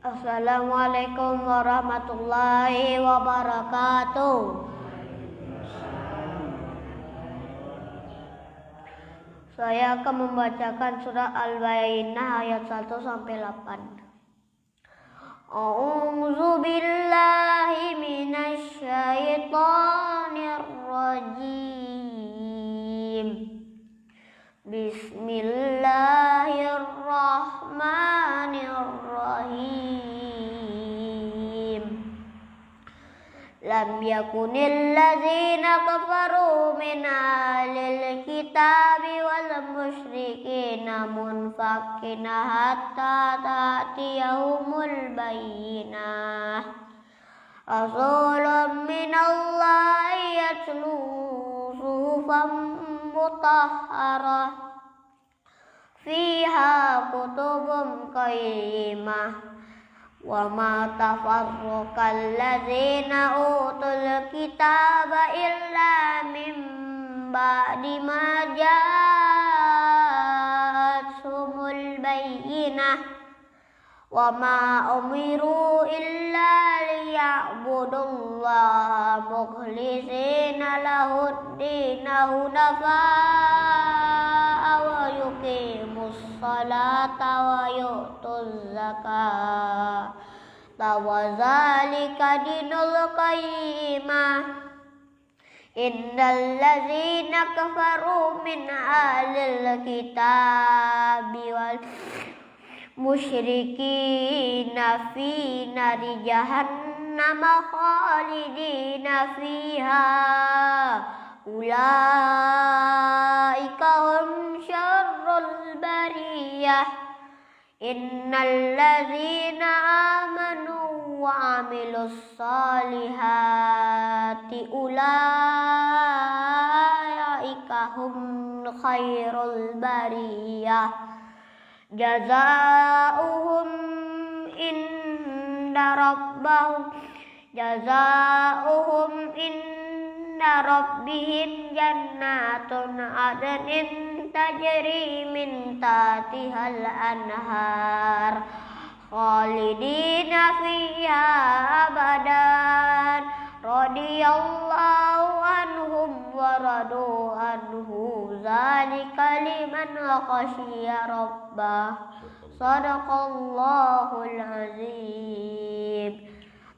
Assalamualaikum warahmatullahi wabarakatuh. Saya akan membacakan surah Al-Bayyinah ayat 1 sampai 8. A'udzu billahi minasy syaithanir rajim. Bismillahirrahmanirrahim. Lam yakunil ladzina kafaru min ahlil kitabi wal musyrikina munfakina hatta ta'tiyahumul bayyinah. Rasulun minallahi yatlu suhufan mutahharah fiha kutubun qayyimah. Wa ma tafarraqal ladzina utul kitaba illa min ba'di ma ja'atuhumul bayyinah. Wa ma umiru illa liya'budullaha mukhlishina lahud-dina hunafa'a wa yuqimus salata wa yu'tuz zakata wa dzalika dinul qayyimah. Innal ladzina kafaru min ahlil kitabi wal musyrikina fi nari jahannam khalidina fiha ulaika hum syarrul bariyah. Innal ladzina amanu wa amilus solihati ulaika hum khairul bariyah. Jazaohum inda rabbihim jannatun adnin tajri min tahtihal anhar khalidina fiha abadan radiyallahu anhum wa radu anhu zalika liman khasyiya rabbah. Shadaqallahul azim.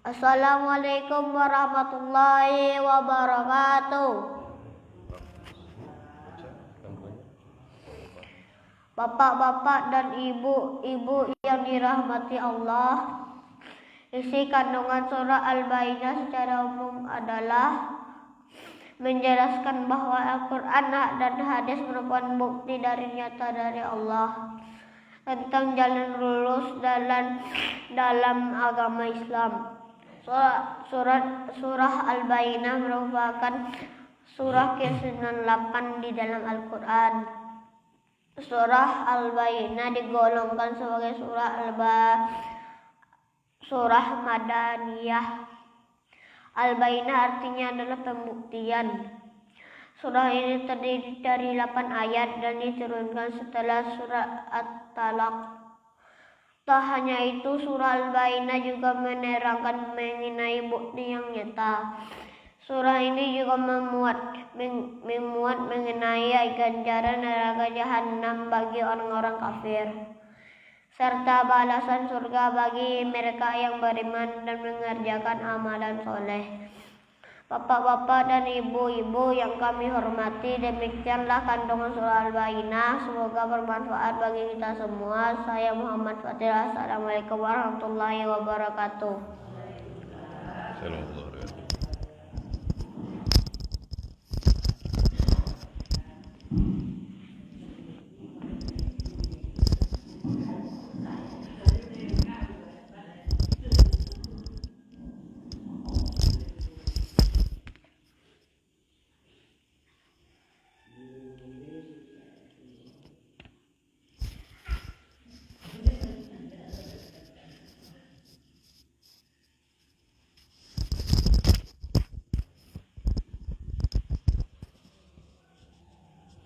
Assalamualaikum warahmatullahi wabarakatuh. Bapak-bapak dan ibu-ibu yang dirahmati Allah, isi kandungan surah Al-Bayyinah secara umum adalah menjelaskan bahwa Al-Quran dan hadis merupakan bukti dari nyata dari Allah tentang jalan lurus dalam agama Islam. Surah Al-Bayyinah merupakan surah ke-98 di dalam Al-Quran. Surah Al-Bayyinah digolongkan sebagai surah Madaniyah. Al-Bayyinah artinya adalah pembuktian. Surah ini terdiri dari 8 ayat dan diturunkan setelah surah At-Talaq. Tak hanya itu, surah Al-Bayyinah juga menerangkan mengenai bukti yang nyata. Surah ini juga memuat mengenai ganjaran neraka jahanam bagi orang-orang kafir, serta balasan surga bagi mereka yang beriman dan mengerjakan amalan soleh. Bapak-bapak dan ibu-ibu yang kami hormati, demikianlah kandungan surah Al-Bayyinah. Semoga bermanfaat bagi kita semua. Saya Muhammad Fadil. Assalamualaikum warahmatullahi wabarakatuh.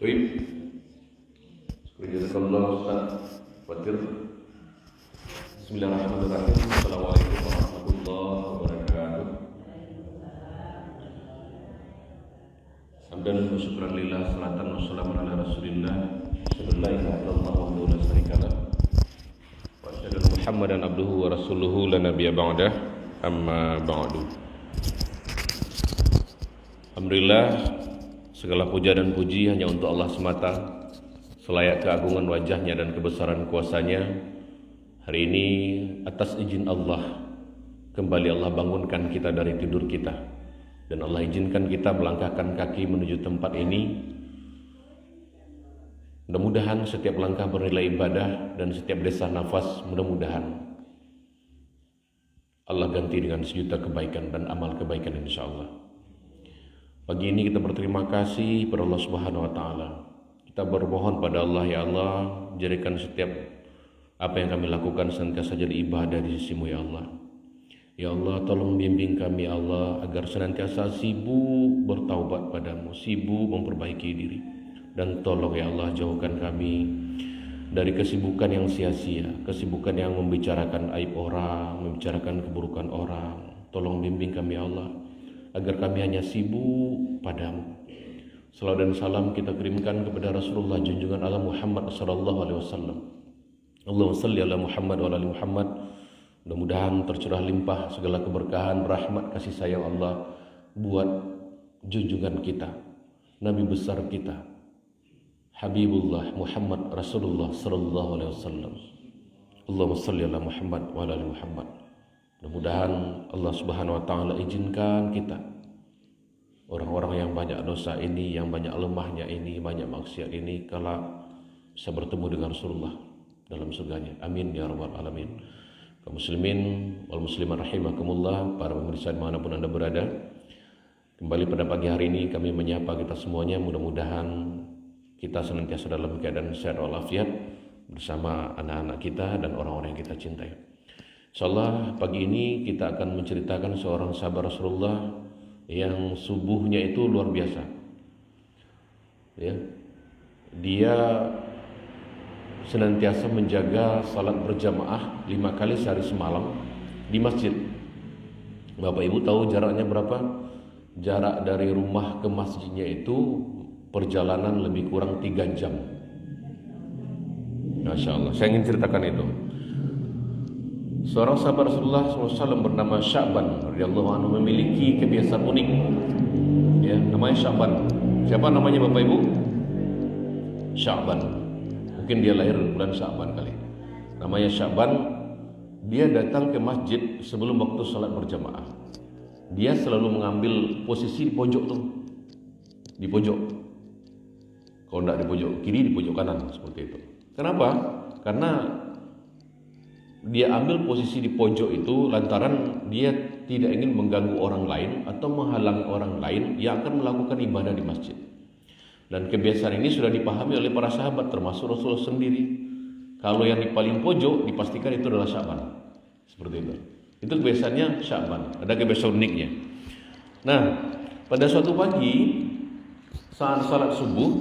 Baik, jazakallah Ustaz Fatir. Bismillahirrahmanirrahim. Assalamualaikum warahmatullahi wabarakatuh. Hamdan wa syukran lillah, salatan wa salamun ala rasulillah, sallallahu alaihi wa la syarika lah. Wa asyhadu anna Muhammadan abduhu wa rasuluhu la nabiyya ba'dah. Amma ba'du. Alhamdulillah, segala puja dan puji hanya untuk Allah semata, selayak keagungan wajahnya dan kebesaran kuasanya. Hari ini atas izin Allah, kembali Allah bangunkan kita dari tidur kita, dan Allah izinkan kita melangkahkan kaki menuju tempat ini. Mudah-mudahan setiap langkah bernilai ibadah, dan setiap desah nafas mudah-mudahan Allah ganti dengan sejuta kebaikan dan amal kebaikan insyaallah. Pagi ini kita berterima kasih kepada Allah Subhanahu wa taala. Kita bermohon pada Allah, ya Allah, jadikan setiap apa yang kami lakukan senantiasa jadi ibadah di sisi-Mu, ya Allah. Ya Allah, tolong bimbing kami, ya Allah, agar senantiasa sibuk bertaubat padamu, sibuk memperbaiki diri. Dan tolong, ya Allah, jauhkan kami dari kesibukan yang sia-sia, kesibukan yang membicarakan aib orang, membicarakan keburukan orang. Tolong bimbing kami, ya Allah, agar kami hanya sibuk padamu. Salawat dan salam kita kirimkan kepada Rasulullah junjungan Allah Muhammad sallallahu alaihi wasallam. Allahumma salli ala Muhammad wa ala ali Muhammad. Mudah-mudahan tercurah limpah segala keberkahan, rahmat, kasih sayang Allah buat junjungan kita, Nabi besar kita, Habibullah Muhammad Rasulullah sallallahu alaihi wasallam. Allahumma salli ala Muhammad wa ala ali Muhammad. Mudah-mudahan Allah Subhanahu wa taala izinkan kita, orang-orang yang banyak dosa ini, yang banyak lemahnya ini, banyak maksiat ini, kala bisa bertemu dengan Rasulullah dalam surganya. Amin ya rabbal alamin. Kaum muslimin wal muslimat rahimakumullah, para pemirsa dimanapun Anda berada, kembali pada pagi hari ini kami menyapa kita semuanya. Mudah-mudahan kita senantiasa dalam keadaan sehat walafiat bersama anak-anak kita dan orang-orang yang kita cintai. Insyaallah pagi ini kita akan menceritakan seorang sahabat Rasulullah yang subuhnya itu luar biasa. Ya. Dia senantiasa menjaga salat berjamaah 5 kali sehari semalam di masjid. Bapak Ibu tahu jaraknya berapa? Jarak dari rumah ke masjidnya itu perjalanan lebih kurang 3 jam. Masya Allah, saya ingin ceritakan itu. Seorang sahabat Rasulullah SAW bernama Sya'ban radhiyallahu anhu memiliki kebiasaan unik. Ya, namanya Sya'ban. Siapa namanya Bapak Ibu? Sya'ban. Mungkin dia lahir bulan Sya'ban kali. Namanya Sya'ban. Dia datang ke masjid sebelum waktu salat berjamaah. Dia selalu mengambil posisi di pojok tuh. Di pojok. Kalau tidak di pojok kiri, di pojok kanan, seperti itu. Kenapa? Karena dia ambil posisi di pojok itu lantaran dia tidak ingin mengganggu orang lain atau menghalangi orang lain yang akan melakukan ibadah di masjid. Dan kebiasaan ini sudah dipahami oleh para sahabat, termasuk Rasulullah sendiri. Kalau yang di paling pojok dipastikan itu adalah Sya'ban. Seperti itu. Itu kebiasaannya Sya'ban. Ada kebiasaan uniknya. Nah, pada suatu pagi saat salat subuh,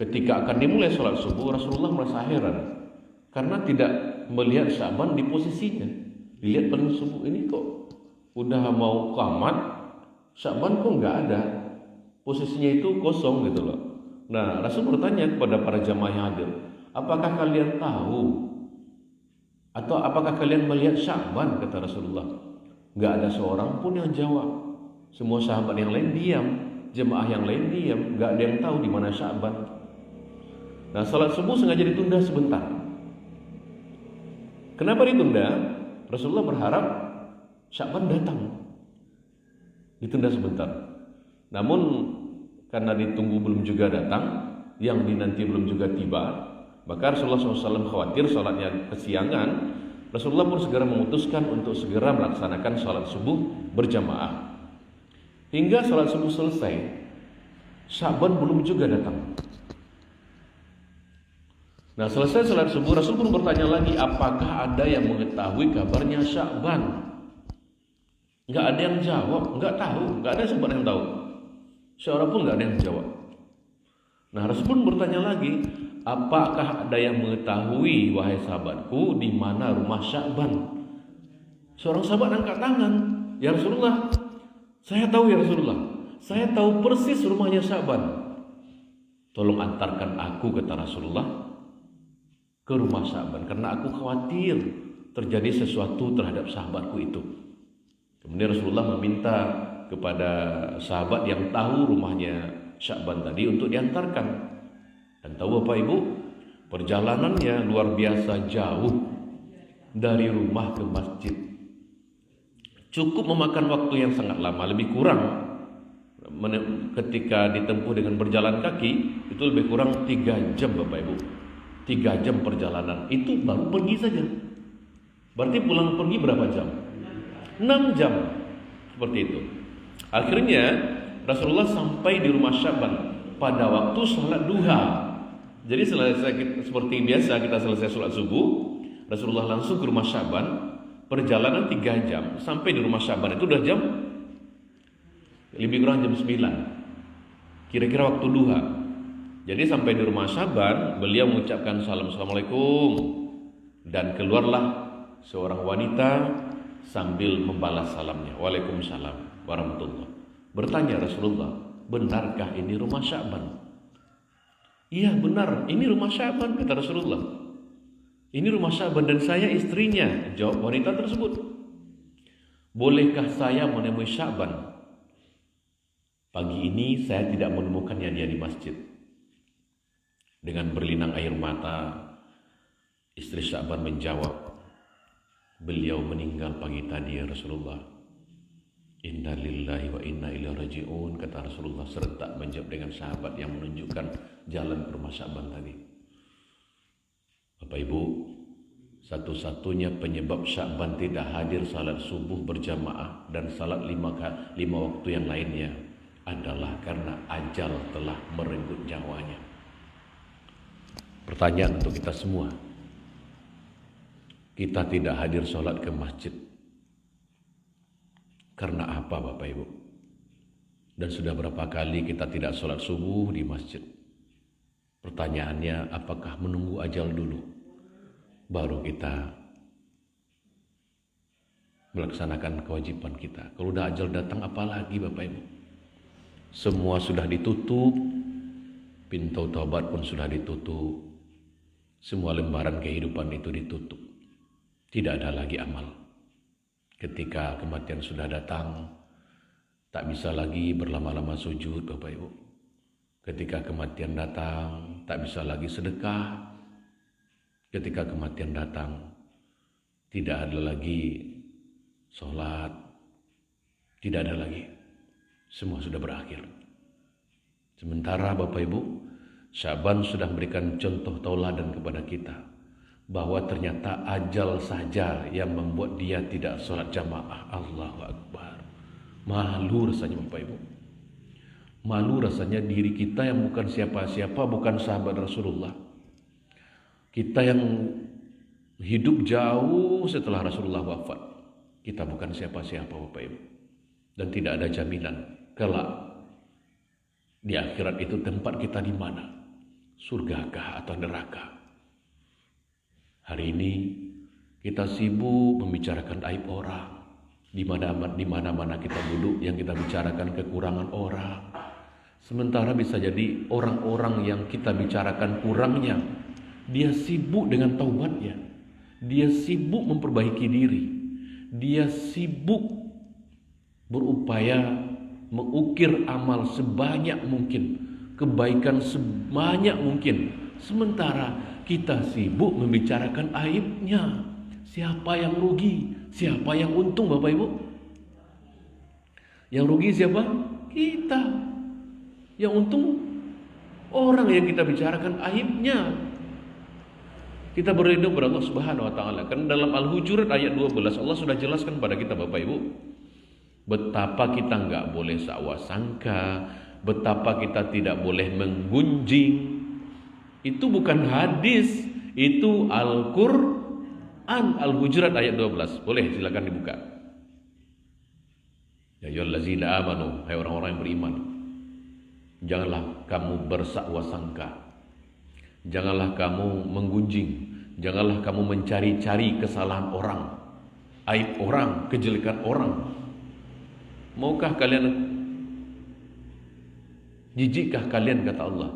ketika akan dimulai salat subuh, Rasulullah merasa heran karena tidak melihat Sya'ban di posisinya. Dilihat paling subuh ini kok udah mau qamat, Sya'ban kok nggak ada, posisinya itu kosong gitu loh. Nah, Rasul bertanya kepada para jamaah yang hadir, apakah kalian tahu atau apakah kalian melihat Sya'ban? Kata Rasulullah. Nggak ada seorang pun yang jawab. Semua sahabat yang lain diam, jemaah yang lain diam, nggak ada yang tahu di mana Sya'ban. Nah, salat subuh sengaja ditunda sebentar. Kenapa ditunda? Rasulullah berharap Sya'ban datang. Ditunda sebentar. Namun karena ditunggu belum juga datang, yang dinanti belum juga tiba, maka Rasulullah SAW khawatir salatnya kesiangan. Rasulullah pun segera memutuskan untuk segera melaksanakan salat subuh berjamaah. Hingga salat subuh selesai, Sya'ban belum juga datang. Nah, selesai salat subuh, Rasul pun bertanya lagi, apakah ada yang mengetahui kabarnya Sya'ban? Enggak ada yang jawab, enggak tahu, enggak ada sahabat yang tahu. Seorang pun enggak ada yang jawab. Nah, Rasul pun bertanya lagi, apakah ada yang mengetahui wahai sahabatku di mana rumah Sya'ban? Seorang sahabat angkat tangan, ya Rasulullah, saya tahu ya Rasulullah, saya tahu persis rumahnya Sya'ban. Tolong antarkan aku, kata Rasulullah, ke rumah Sya'ban, karena aku khawatir terjadi sesuatu terhadap sahabatku itu. Kemudian Rasulullah meminta kepada sahabat yang tahu rumahnya Sya'ban tadi untuk diantarkan. Dan tahu Bapak Ibu, perjalanannya luar biasa jauh dari rumah ke masjid. Cukup memakan waktu yang sangat lama, lebih kurang ketika ditempuh dengan berjalan kaki itu lebih kurang 3 jam Bapak Ibu. 3 jam perjalanan, itu baru pergi saja. Berarti pulang pergi berapa jam? 6 jam. Seperti itu. Akhirnya Rasulullah sampai di rumah Sya'ban pada waktu sholat duha. Jadi seperti biasa kita selesai sholat subuh, Rasulullah langsung ke rumah Sya'ban. Perjalanan 3 jam sampai di rumah Sya'ban itu udah jam lebih kurang jam 9. Kira-kira waktu duha. Jadi sampai di rumah Sya'ban, beliau mengucapkan salam, Assalamualaikum, dan keluarlah seorang wanita sambil membalas salamnya, Waalaikumsalam warahmatullahi. Bertanya Rasulullah, benarkah ini rumah Sya'ban? Iya benar, ini rumah Sya'ban, kata Rasulullah. Ini rumah Sya'ban dan saya istrinya, jawab wanita tersebut. Bolehkah saya menemui Sya'ban? Pagi ini saya tidak menemukannya dia di masjid. Dengan berlinang air mata, istri Sya'ban menjawab, beliau meninggal pagi tadi ya Rasulullah. Inna lillahi wa inna ilaihi raji'un, kata Rasulullah serentak menjawab dengan sahabat yang menunjukkan jalan ke rumah Sya'ban tadi. Bapak Ibu, satu-satunya penyebab Sya'ban tidak hadir salat subuh berjamaah dan salat 5 waktu yang lainnya adalah karena ajal telah merenggut nyawanya. Pertanyaan untuk kita semua, kita tidak hadir sholat ke masjid karena apa Bapak Ibu? Dan sudah berapa kali kita tidak sholat subuh di masjid? Pertanyaannya, apakah menunggu ajal dulu baru kita melaksanakan kewajiban kita? Kalau udah ajal datang apalagi Bapak Ibu? Semua sudah ditutup, pintu taubat pun sudah ditutup, semua lembaran kehidupan itu ditutup. Tidak ada lagi amal. Ketika kematian sudah datang, tak bisa lagi berlama-lama sujud Bapak Ibu. Ketika kematian datang, tak bisa lagi sedekah. Ketika kematian datang, tidak ada lagi sholat, tidak ada lagi. Semua sudah berakhir. Sementara Bapak Ibu, Sya'ban sudah memberikan contoh tauladan kepada kita bahwa ternyata ajal saja yang membuat dia tidak sholat jamaah. Allahu Akbar. Malu rasanya Bapak Ibu. Malu rasanya diri kita yang bukan siapa-siapa, bukan sahabat Rasulullah. Kita yang hidup jauh setelah Rasulullah wafat. Kita bukan siapa-siapa Bapak Ibu. Dan tidak ada jaminan kelak di akhirat itu tempat kita di mana? Surgakah atau neraka? Hari ini kita sibuk membicarakan aib orang. Di mana-mana kita duduk yang kita bicarakan kekurangan orang. Sementara bisa jadi orang-orang yang kita bicarakan kurangnya, dia sibuk dengan taubatnya. Dia sibuk memperbaiki diri. Dia sibuk berupaya mengukir amal sebanyak mungkin, kebaikan sebanyak mungkin. Sementara kita sibuk membicarakan aibnya. Siapa yang rugi? Siapa yang untung Bapak Ibu? Yang rugi siapa? Kita. Yang untung orang yang kita bicarakan aibnya. Kita berlindung kepada Allah Subhanahu wa taala. Karena dalam Al-Hujurat ayat 12 Allah sudah jelaskan pada kita Bapak Ibu, betapa kita enggak boleh sakwasangka, betapa kita tidak boleh menggunjing. Itu bukan hadis, itu Al-Qur'an. Al-Hujurat ayat 12. Boleh silakan dibuka. Ya ayyuhallazina amanu, hai orang-orang yang beriman, janganlah kamu bersakwasangka. Janganlah kamu menggunjing, janganlah kamu mencari-cari kesalahan orang, aib orang, kejelekan orang. Maukah kalian, jijikkah kalian, kata Allah,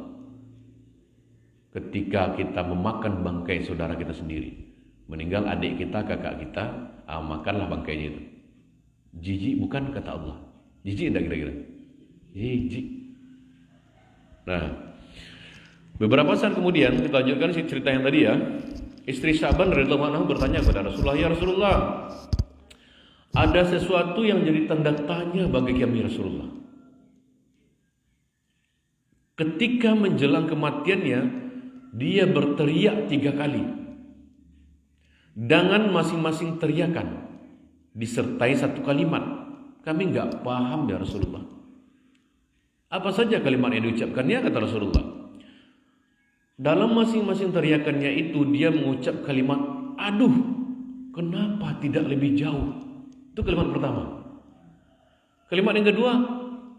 ketika kita memakan bangkai saudara kita sendiri, meninggal adik kita, kakak kita, makanlah bangkainya itu. Jijik bukan, kata Allah? Jijik enggak kira-kira? Jijik. Nah, beberapa saat kemudian kita lanjutkan cerita yang tadi ya. Istri Sya'ban radhiyallahu anhu bertanya kepada Rasulullah, "Ya Rasulullah, ada sesuatu yang jadi tanda tanya bagi kami Rasulullah. Ketika menjelang kematiannya, dia berteriak 3 kali. Dengan masing-masing teriakan disertai satu kalimat. Kami enggak paham ya Rasulullah. Apa saja kalimat yang diucapkannya, kata Rasulullah? Dalam masing-masing teriakannya itu dia mengucap kalimat, aduh, kenapa tidak lebih jauh? Itu kalimat pertama. Kalimat yang kedua,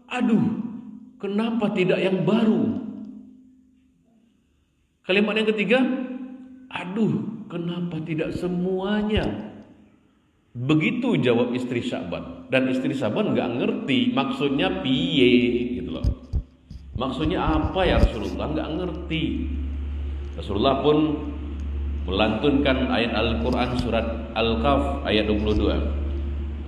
aduh, kenapa tidak yang baru? Kalimat yang ketiga, aduh, kenapa tidak semuanya? Begitu jawab istri Sya'ban. Dan istri Sya'ban gak ngerti maksudnya piye gitu loh. Maksudnya apa ya Rasulullah, gak ngerti. Rasulullah pun melantunkan ayat Al-Quran surat Al-Kahf ayat 22.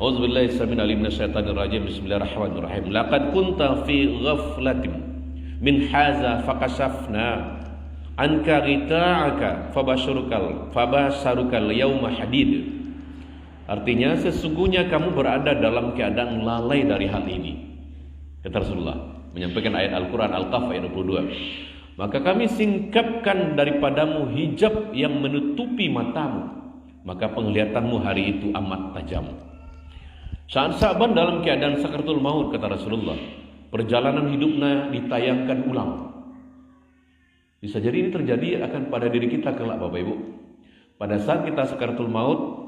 A'udzubillahi samil alim minasyaitonir rajim. Bismillahirrahmanirrahim. Laqad kunta fi ghaflatin min haza fakashafna anka ghita'aka fabasharukal yawma hadid. Artinya sesungguhnya kamu berada dalam keadaan lalai dari hal ini, kata Rasulullah menyampaikan ayat Al-Quran Al-Kahf ayat 22. Maka kami singkapkan daripadamu hijab yang menutupi matamu, maka penglihatanmu hari itu amat tajam. Saat Sya'ban dalam keadaan sakaratul maut, kata Rasulullah, perjalanan hidupnya ditayangkan ulang. Bisa jadi ini terjadi akan pada diri kita kelak, Bapak Ibu. Pada saat kita sakaratul maut,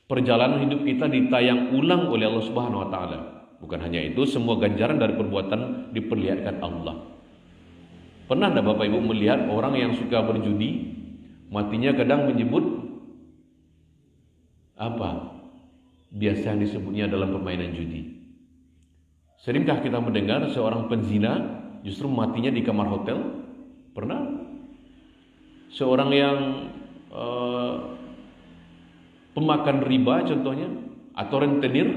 perjalanan hidup kita ditayang ulang oleh Allah Subhanahu wa taala. Bukan hanya itu, semua ganjaran dari perbuatan diperlihatkan Allah. Pernah enggak Bapak Ibu melihat orang yang suka berjudi, matinya kadang menyebut apa? Biasa yang disebutnya dalam permainan judi. Seringkah kita mendengar seorang penzina justru matinya di kamar hotel? Pernah? Seorang yang pemakan riba contohnya, atau rentenir,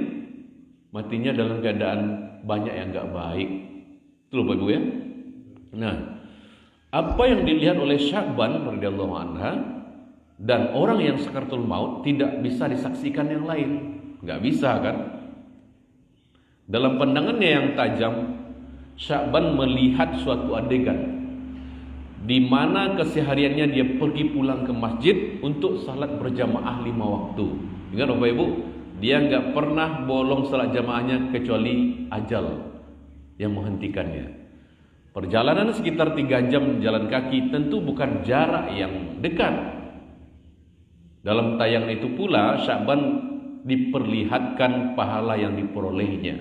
matinya dalam keadaan banyak yang enggak baik. Itu loh Bapak Ibu ya. Nah, apa yang dilihat oleh Sya'ban radhiyallahu anha dan orang yang sakaratul maut tidak bisa disaksikan yang lain. Enggak bisa kan? Dalam pandangannya yang tajam, Sya'ban melihat suatu adegan di mana kesehariannya dia pergi pulang ke masjid untuk salat berjamaah 5 waktu. Ingat Bapak Ibu, dia enggak pernah bolong salat jamaahnya kecuali ajal yang menghentikannya. Perjalanan sekitar 3 jam jalan kaki tentu bukan jarak yang dekat. Dalam tayang itu pula Sya'ban diperlihatkan pahala yang diperolehnya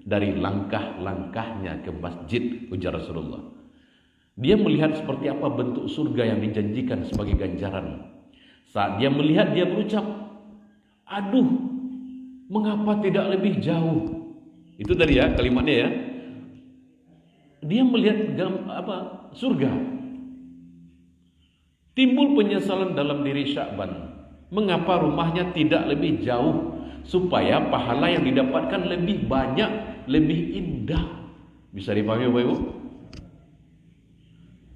dari langkah-langkahnya ke masjid, ujar Rasulullah. Dia melihat seperti apa bentuk surga yang dijanjikan sebagai ganjaran. Saat dia melihat, dia berucap, aduh, mengapa tidak lebih jauh? Itu tadi ya kalimatnya ya. Dia melihat surga. Timbul penyesalan dalam diri Sya'ban. Mengapa rumahnya tidak lebih jauh supaya pahala yang didapatkan lebih banyak, lebih indah. Bisa dipahami Bapak Ibu?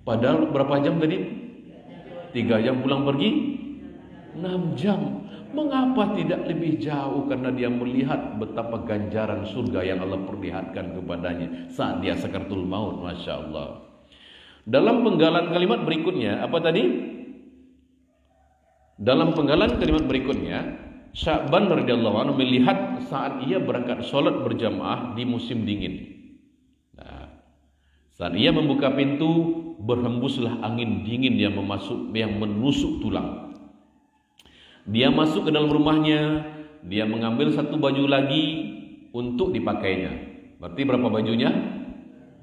Padahal berapa jam tadi? 3 jam pulang pergi, 6 jam. Mengapa tidak lebih jauh? Karena dia melihat betapa ganjaran surga yang Allah perlihatkan kepadanya saat dia sakaratul maut. Masya Allah. Dalam penggalan kalimat berikutnya, apa tadi? Dalam penggalan kalimat berikutnya, Sya'ban radhiyallahu anhu melihat saat ia berangkat sholat berjamaah di musim dingin. Nah, saat ia membuka pintu, berhembuslah angin dingin yang menusuk tulang. Dia masuk ke dalam rumahnya, dia mengambil satu baju lagi untuk dipakainya. Berarti berapa bajunya?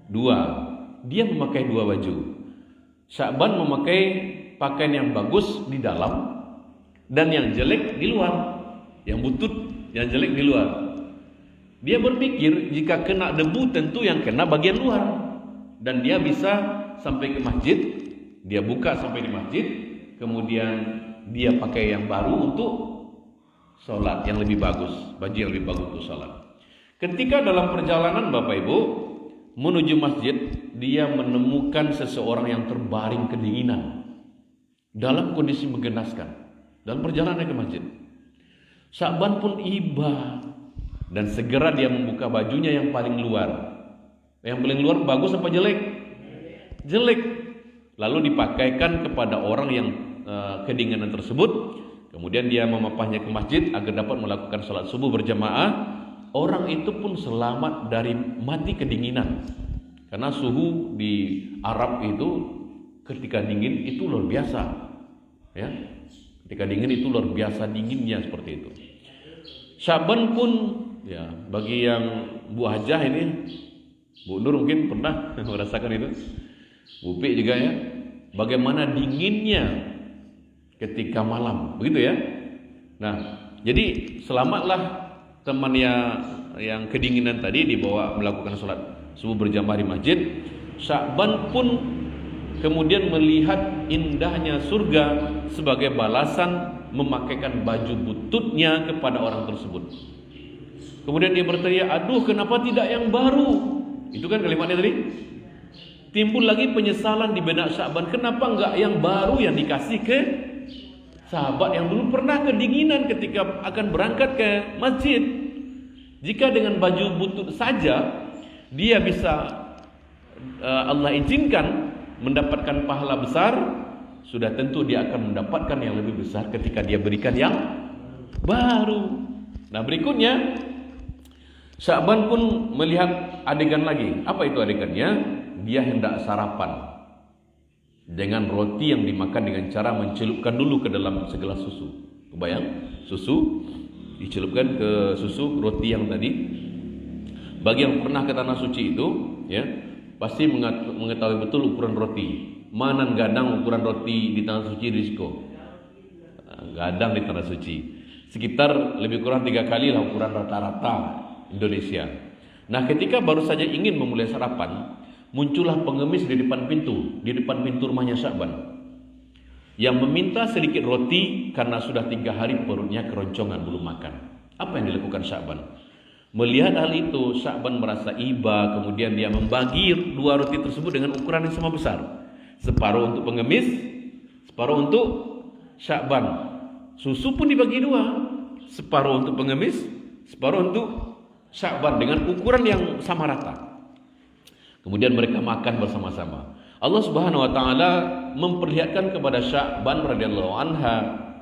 2. Dia memakai 2 baju. Sya'ban memakai pakaian yang bagus di dalam dan yang jelek di luar, yang butut, yang jelek di luar. Dia berpikir jika kena debu tentu yang kena bagian luar, dan dia bisa sampai ke masjid, dia buka sampai di masjid, kemudian dia pakai yang baru untuk sholat yang lebih bagus, baju yang lebih bagus untuk sholat. Ketika dalam perjalanan Bapak Ibu menuju masjid, dia menemukan seseorang yang terbaring kedinginan dalam kondisi menggenaskan dalam perjalanan ke masjid. Sya'ban pun iba dan segera dia membuka bajunya yang paling luar. Yang paling luar bagus apa jelek? Jelek. Lalu dipakaikan kepada orang yang kedinginan tersebut. Kemudian dia memapahnya ke masjid agar dapat melakukan sholat subuh berjamaah. Orang itu pun selamat dari mati kedinginan. Karena suhu di Arab itu ketika dingin itu luar biasa. Ya. Ketika dingin itu luar biasa dinginnya seperti itu. Sya'ban pun ya, bagi yang Bu Hajah ini, Bu Nur mungkin pernah merasakan itu. Bu Pi juga ya. Bagaimana dinginnya ketika malam, begitu ya. Nah, jadi selamatlah temannya yang kedinginan tadi dibawa melakukan sholat subuh berjamaah di masjid. Sya'ban pun kemudian melihat indahnya surga sebagai balasan memakaikan baju bututnya kepada orang tersebut. Kemudian dia berteriak, aduh kenapa tidak yang baru? Itu kan kalimatnya tadi. Timbul lagi penyesalan di benak Sya'ban, kenapa enggak yang baru yang dikasih ke sahabat yang dulu pernah kedinginan ketika akan berangkat ke masjid. Jika dengan baju butut saja dia bisa Allah izinkan mendapatkan pahala besar, sudah tentu dia akan mendapatkan yang lebih besar ketika dia berikan yang baru. Nah, berikutnya Sya'ban pun melihat adegan lagi. Apa itu adegannya? Dia hendak sarapan dengan roti yang dimakan dengan cara mencelupkan dulu ke dalam segelas susu. Kebayang? Susu dicelupkan ke susu roti yang tadi. Bagi yang pernah ke tanah suci itu, ya, pasti mengetahui betul ukuran roti. Mana gadang ukuran roti di tanah suci risiko. Gadang di tanah suci sekitar lebih kurang 3 kali lah ukuran rata-rata Indonesia. Nah, ketika baru saja ingin memulai sarapan, muncullah pengemis di depan pintu rumahnya Sya'ban, yang meminta sedikit roti karena sudah 3 hari perutnya keroncongan belum makan. Apa yang dilakukan Sya'ban? Melihat hal itu, Sya'ban merasa iba, kemudian dia membagi 2 roti tersebut dengan ukuran yang sama besar. Separuh untuk pengemis, separuh untuk Sya'ban. Susu pun dibagi 2, separuh untuk pengemis, separuh untuk Sya'ban dengan ukuran yang sama rata. Kemudian mereka makan bersama-sama. Allah Subhanahu wa taala memperlihatkan kepada Sya'ban radhiyallahu anha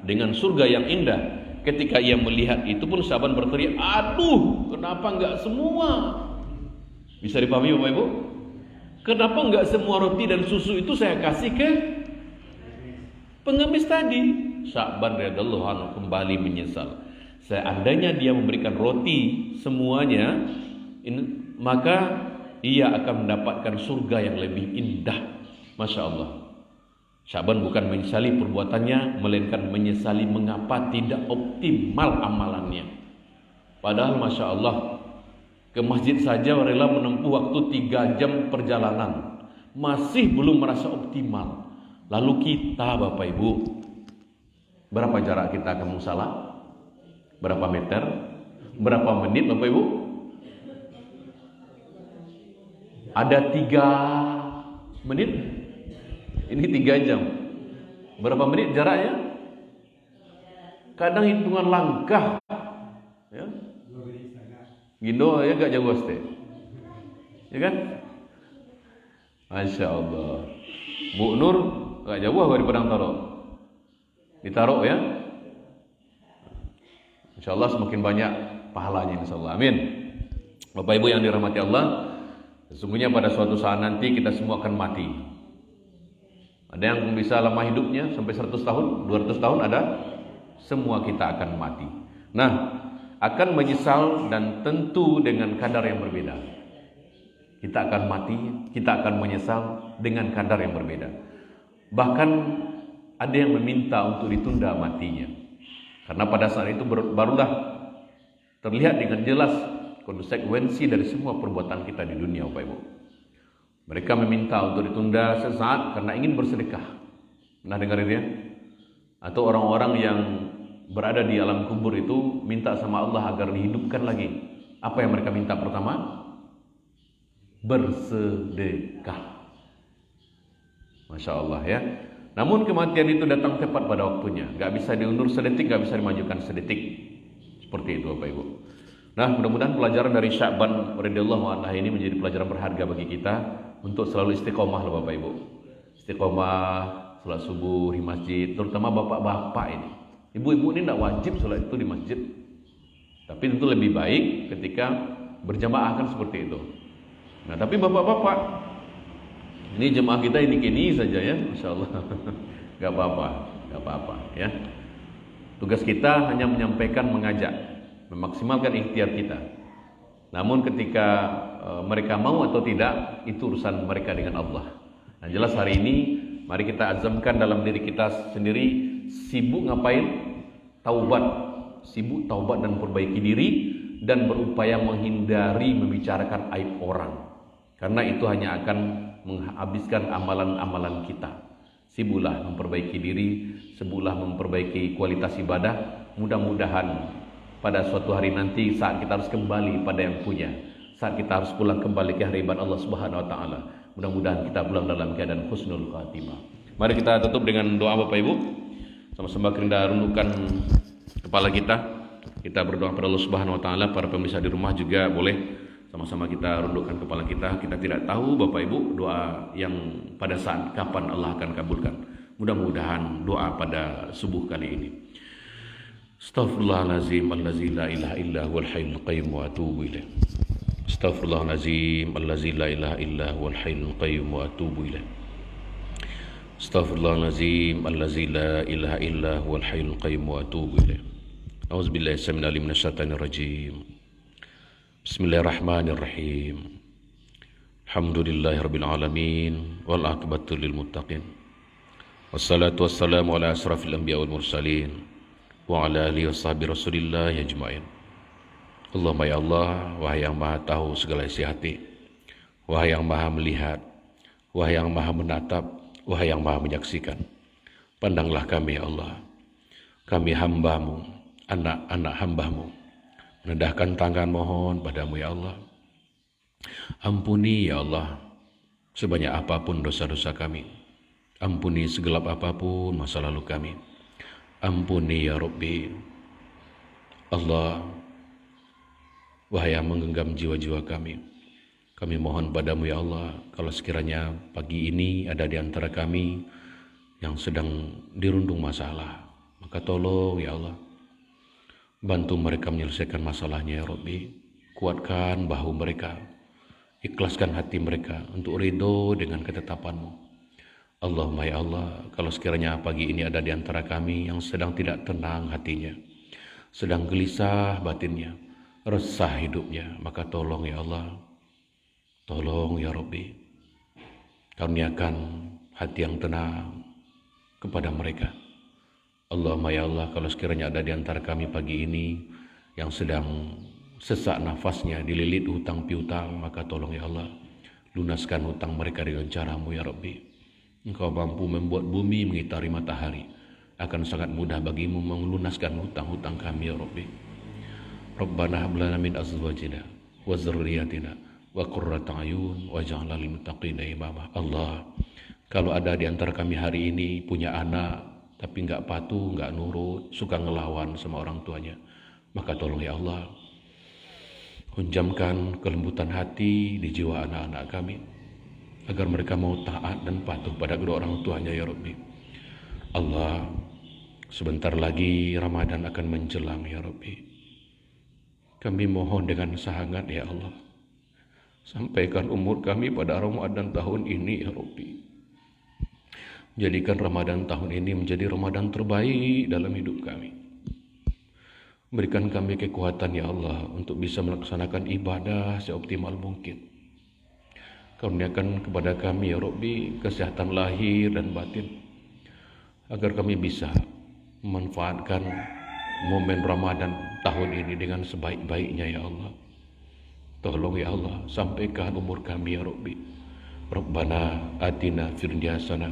dengan surga yang indah. Ketika ia melihat itu pun Sya'ban berteriak, "Aduh, kenapa enggak semua?" Bisa dipahami Bapak Ibu? Kenapa enggak semua roti dan susu itu saya kasih ke pengemis tadi? Sya'ban radhiyallahu anhu kembali menyesal. Seandainya dia memberikan roti semuanya, maka ia akan mendapatkan surga yang lebih indah. Masya Allah. Sya'ban bukan menyesali perbuatannya, melainkan menyesali mengapa tidak optimal amalannya. Padahal Masya Allah, ke masjid saja rela menempuh waktu 3 jam perjalanan, masih belum merasa optimal. Lalu kita Bapak Ibu, berapa jarak kita ke musala? Berapa meter? Berapa menit Bapak Ibu? Ada 3 menit. Ini 3 jam. Berapa menit jaraknya? Kadang hitungan langkah. Ya. Gindo ya gak jauh ste. Ya kan? Masya Allah. Bu Nur gak jauh dari Padang Taro. Ditaruh ya. Insya Allah semakin banyak pahalanya insya Allah. Amin. Bapak Ibu yang dirahmati Allah, sesungguhnya pada suatu saat nanti kita semua akan mati. Ada yang bisa lama hidupnya sampai 100 tahun, 200 tahun ada. Semua kita akan mati. Nah, akan menyesal dan tentu dengan kadar yang berbeda. Kita akan mati, kita akan menyesal dengan kadar yang berbeda. Bahkan ada yang meminta untuk ditunda matinya. Karena pada saat itu barulah terlihat dengan jelas konsekuensi dari semua perbuatan kita di dunia, Bapak Ibu. Mereka meminta untuk ditunda sesaat karena ingin bersedekah. Pernah dengar itu ya? Atau orang-orang yang berada di alam kubur itu minta sama Allah agar dihidupkan lagi. Apa yang mereka minta pertama? Bersedekah. Masya Allah ya. Namun kematian itu datang tepat pada waktunya. Gak bisa diundur sedetik, gak bisa dimajukan sedetik. Seperti itu Bapak Ibu. Nah, mudah-mudahan pelajaran dari Sya'ban radhiyallahu anha ini menjadi pelajaran berharga bagi kita untuk selalu istiqomah loh Bapak Ibu. Istiqomah, salat subuh di masjid, terutama bapak-bapak ini. Ibu-ibu ini tidak wajib salat itu di masjid. Tapi tentu lebih baik ketika berjamaah kan seperti itu. Nah, tapi bapak-bapak, ini jemaah kita ini saja ya, Masya Allah. Gak apa-apa ya. Tugas kita hanya menyampaikan, mengajak, memaksimalkan ikhtiar kita. Namun ketika mereka mau atau tidak, itu urusan mereka dengan Allah. Nah, jelas hari ini mari kita azamkan dalam diri kita sendiri, sibuk ngapain? Taubat. Sibuk taubat dan perbaiki diri dan berupaya menghindari membicarakan aib orang. Karena itu hanya akan menghabiskan amalan-amalan kita. Sibuklah memperbaiki diri, sibuklah memperbaiki kualitas ibadah. Mudah-mudahan pada suatu hari nanti saat kita harus kembali pada yang punya, saat kita harus pulang kembali ke hadirat Allah Subhanahu wa taala, mudah-mudahan kita pulang dalam keadaan husnul khatimah. Mari kita tutup dengan doa Bapak Ibu. Sama-sama kita rundukkan kepala kita. Kita berdoa kepada Allah Subhanahu wa taala. Para pemirsa di rumah juga boleh sama-sama kita rundukkan kepala kita. Kita tidak tahu Bapak Ibu doa yang pada saat kapan Allah akan kabulkan. Mudah-mudahan doa pada subuh kali ini. Astaghfirullahalazim allazi la ilaha illa huwal hayyul qayyum wa atubu ilaih. Astaghfirullahalazim allazi la ilaha illa huwal hayyul qayyum wa atubu ilaih. Astaghfirullahalazim allazi la ilaha illa huwal hayyul qayyum wa atubu ilaih. A'udzubillahi samil alim minasyaitonir rajim. Bismillahirrahmanirrahim. Alhamdulillahirabbil alamin wal aqibatu lil muttaqin. Wassalatu wassalamu ala asrafil anbiya wal mursalin wa ala alihi washabi Rasulillah ajmain. Allahumma ya Allah, wahai yang Maha tahu segala isi hati, wahai yang Maha melihat, wahai yang Maha menatap, wahai yang Maha menyaksikan. Pandanglah kami ya Allah. Kami hamba-Mu, anak-anak hamba-Mu, menendahkan tangan mohon padamu ya Allah. Ampuni ya Allah sebanyak apapun dosa-dosa kami. Ampuni segelap apapun masa lalu kami. Ampuni ya Rabbi. Allah, wahai yang menggenggam jiwa-jiwa kami, kami mohon padamu ya Allah, kalau sekiranya pagi ini ada di antara kami yang sedang dirundung masalah, maka tolong ya Allah, bantu mereka menyelesaikan masalahnya ya Rabbi. Kuatkan bahu mereka, ikhlaskan hati mereka untuk ridho dengan ketetapan-Mu. Allahumma ya Allah, kalau sekiranya pagi ini ada di antara kami yang sedang tidak tenang hatinya, sedang gelisah batinnya, resah hidupnya, maka tolong ya Allah, tolong ya Rabbi, karuniakan hati yang tenang kepada mereka. Allahumma ya Allah, kalau sekiranya ada di antara kami pagi ini yang sedang sesak nafasnya, dililit hutang piutang, maka tolong ya Allah, lunaskan hutang mereka dengan cara-Mu ya Rabbi. Engkau mampu membuat bumi mengitari matahari, akan sangat mudah bagimu melunaskan hutang-hutang kami ya Rabbi. Rabbana hab lana min azwajina wa dzurriyyatina wa qurrata a'yun waj'alna lil muttaqina imama. Allah, kalau ada di antara kami hari ini punya anak tapi enggak patuh, enggak nurut, suka ngelawan sama orang tuanya, maka tolong ya Allah, hunjamkan kelembutan hati di jiwa anak-anak kami, agar mereka mau taat dan patuh pada kedua orang tuanya ya Rabbi. Allah, sebentar lagi Ramadan akan menjelang ya Rabbi. Kami mohon dengan sangat ya Allah, sampaikan umur kami pada Ramadan tahun ini ya Rabbi. Jadikan Ramadan tahun ini menjadi Ramadan terbaik dalam hidup kami. Berikan kami kekuatan ya Allah untuk bisa melaksanakan ibadah seoptimal mungkin. Karuniakan kepada kami ya Rabbi kesehatan lahir dan batin. agar kami bisa memanfaatkan momen Ramadan tahun ini dengan sebaik-baiknya ya Allah. Tolong ya Allah, sampaikan umur kami ya Rabbi. Rabbana atina fid dunya hasanah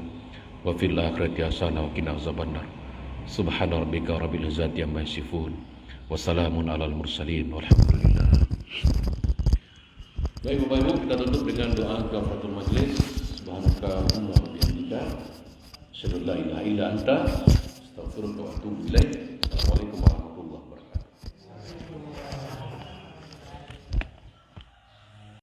wa fil akhirati hasanah wa qina azabannar. Subhana rabbika rabbil izzati amma yasifun wa salamun alal mursalin walhamdulillah. Baik Bapak Ibu, kita tutup dengan doa kafaratul majlis. Subhanakallahumma wa bihamdika asyhadu an la ilaha illa anta astaghfiruka wa atubu ilaik. Assalamualaikum warahmatullahi wabarakatuh.